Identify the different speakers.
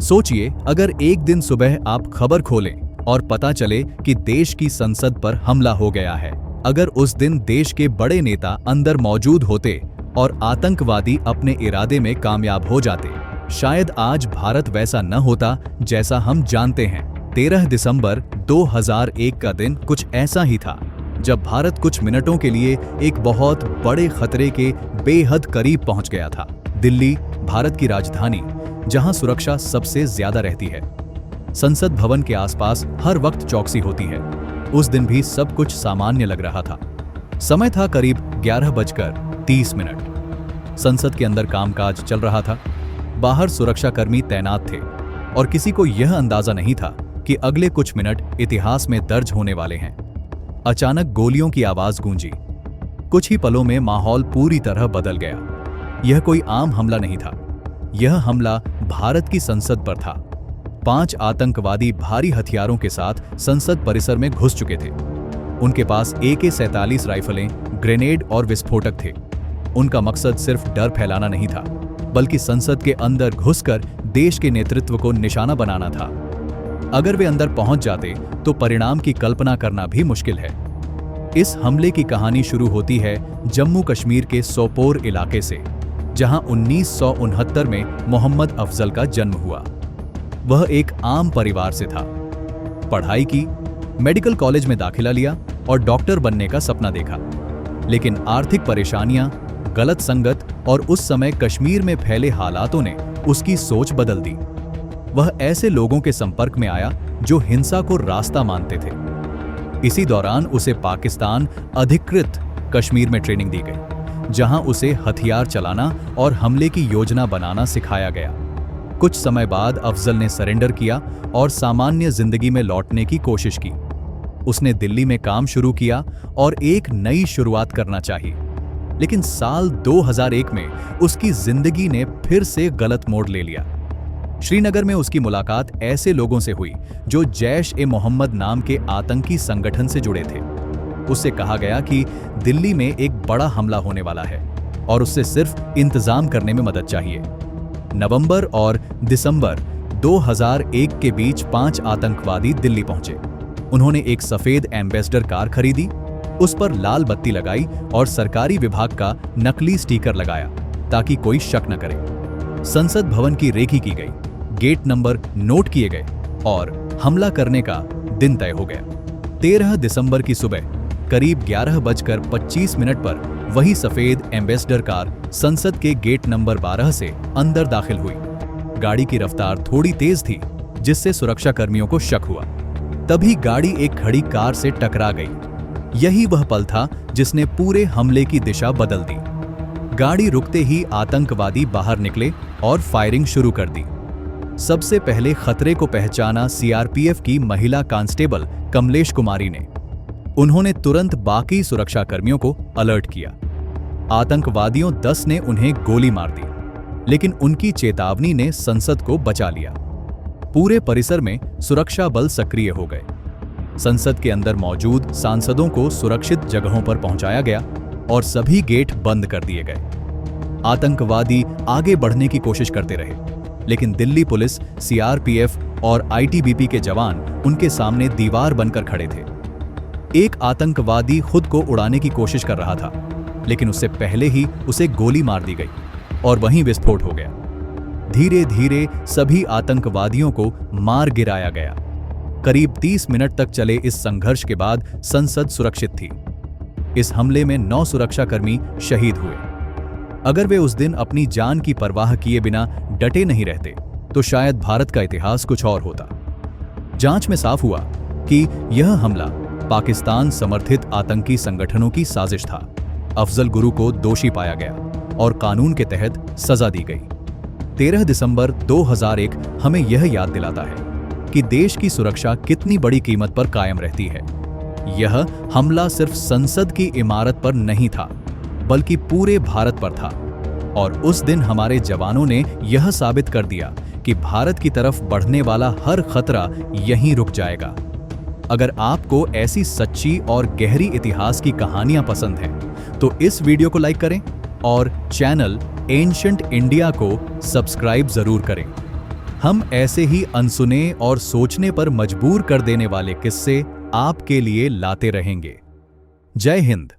Speaker 1: सोचिए, अगर एक दिन सुबह आप खबर खोलें और पता चले कि देश की संसद पर हमला हो गया है। अगर उस दिन देश के बड़े नेता अंदर मौजूद होते और आतंकवादी अपने इरादे में कामयाब हो जाते, शायद आज भारत वैसा न होता जैसा हम जानते हैं। 13 दिसंबर 2001 का दिन कुछ ऐसा ही था, जब भारत कुछ मिनटों के लिए एक बहुत बड़े खतरे के बेहद करीब पहुंच गया था। दिल्ली, भारत की राजधानी, जहां सुरक्षा सबसे ज्यादा रहती है। संसद भवन के आसपास हर वक्त चौकसी होती है। उस दिन भी सब कुछ सामान्य लग रहा था। समय था करीब 11:30। संसद के अंदर कामकाज चल रहा था। बाहर सुरक्षाकर्मी तैनात थे और किसी को यह अंदाजा नहीं था कि अगले कुछ मिनट इतिहास में दर्ज होने वाले हैं। अचानक गोलियों की आवाज गूंजी। कुछ ही पलों में माहौल पूरी तरह बदल गया। यह कोई आम हमला नहीं था। यह हमला भारत की संसद पर था। 5 आतंकवादी भारी हथियारों के साथ संसद परिसर में घुस चुके थे। उनके पास AK-47 राइफलें, ग्रेनेड और विस्फोटक थे। उनका मकसद सिर्फ डर फैलाना नहीं था, बल्कि संसद के अंदर घुसकर देश के नेतृत्व को निशाना बनाना था। अगर वे अंदर पहुंच जाते तो परिणाम की कल्पना करना भी मुश्किल है। इस हमले की कहानी शुरू होती है जम्मू कश्मीर के सोपोर इलाके से, जहां 1969 में मोहम्मद अफजल का जन्म हुआ। वह एक आम परिवार से था। पढ़ाई की, मेडिकल कॉलेज में दाखिला लिया और डॉक्टर बनने का सपना देखा। लेकिन आर्थिक परेशानियां, गलत संगत और उस समय कश्मीर में फैले हालातों ने उसकी सोच बदल दी। वह ऐसे लोगों के संपर्क में आया जो हिंसा को रास्ता मानते थे। इसी दौरान उसे पाकिस्तान अधिकृत कश्मीर में ट्रेनिंग दी गई, जहां उसे हथियार चलाना और हमले की योजना बनाना सिखाया गया। कुछ समय बाद अफजल ने सरेंडर किया और सामान्य जिंदगी में लौटने की कोशिश की। उसने दिल्ली में काम शुरू किया और एक नई शुरुआत करना चाहिए। लेकिन साल 2001 में उसकी जिंदगी ने फिर से गलत मोड़ ले लिया। श्रीनगर में उसकी मुलाकात ऐसे लोगों से हुई जो जैश-ए-मोहम्मद नाम के आतंकी संगठन से जुड़े थे। उससे कहा गया कि दिल्ली में एक बड़ा हमला होने वाला है और उससे सिर्फ इंतजाम करने में मदद चाहिए। नवंबर और दिसंबर 2001 के बीच 5 आतंकवादी दिल्ली पहुंचे। उन्होंने एक सफेद एम्बेसडर कार खरीदी, उस पर लाल बत्ती लगाई और सरकारी विभाग का नकली स्टिकर लगाया ताकि कोई शक न करे। संसद भवन की रेकी की गई, गेट नंबर नोट किए गए और हमला करने का दिन तय हो गया। 13 दिसंबर की सुबह करीब 11:25 पर वही सफेद एम्बेसडर कार संसद के गेट नंबर 12 से अंदर दाखिल हुई। गाड़ी की रफ्तार थोड़ी तेज थी, जिससे सुरक्षाकर्मियों को शक हुआ। तभी गाड़ी एक खड़ी कार से टकरा गई। यही वह पल था जिसने पूरे हमले की दिशा बदल दी। गाड़ी रुकते ही आतंकवादी बाहर निकले और फायरिंग शुरू कर दी। सबसे पहले खतरे को पहचाना CRPF की महिला कांस्टेबल कमलेश कुमारी ने। उन्होंने तुरंत बाकी सुरक्षाकर्मियों को अलर्ट किया। आतंकवादियों 10 ने उन्हें गोली मार दी, लेकिन उनकी चेतावनी ने संसद को बचा लिया। पूरे परिसर में सुरक्षा बल सक्रिय हो गए। संसद के अंदर मौजूद सांसदों को सुरक्षित जगहों पर पहुंचाया गया और सभी गेट बंद कर दिए गए। आतंकवादी आगे बढ़ने की कोशिश करते रहे, लेकिन दिल्ली पुलिस, CRPF और ITBP के जवान उनके सामने दीवार बनकर खड़े थे। एक आतंकवादी खुद को उड़ाने की कोशिश कर रहा था, लेकिन उससे पहले ही उसे गोली मार दी गई और वहीं विस्फोट हो गया। धीरे धीरे सभी आतंकवादियों को मार गिराया गया। करीब 30 मिनट तक चले इस संघर्ष के बाद संसद सुरक्षित थी। इस हमले में 9 सुरक्षाकर्मी शहीद हुए। अगर वे उस दिन अपनी जान की परवाह किए बिना डटे नहीं रहते, तो शायद भारत का इतिहास कुछ और होता। जांच में साफ हुआ कि यह हमला पाकिस्तान समर्थित आतंकी संगठनों की साजिश था। अफजल गुरु को दोषी पाया गया और कानून के तहत सजा दी गई। 13 दिसंबर 2001 हमें यह याद दिलाता है कि देश की सुरक्षा कितनी बड़ी कीमत पर कायम रहती है। यह हमला सिर्फ संसद की इमारत पर नहीं था, बल्कि पूरे भारत पर था। और उस दिन हमारे जवानों ने यह साबित कर दिया कि भारत की तरफ बढ़ने वाला हर खतरा यहीं रुक जाएगा। अगर आपको ऐसी सच्ची और गहरी इतिहास की कहानियां पसंद हैं, तो इस वीडियो को लाइक करें और चैनल एंशिएंट इंडिया को सब्सक्राइब जरूर करें। हम ऐसे ही अनसुने और सोचने पर मजबूर कर देने वाले किस्से आपके लिए लाते रहेंगे। जय हिंद।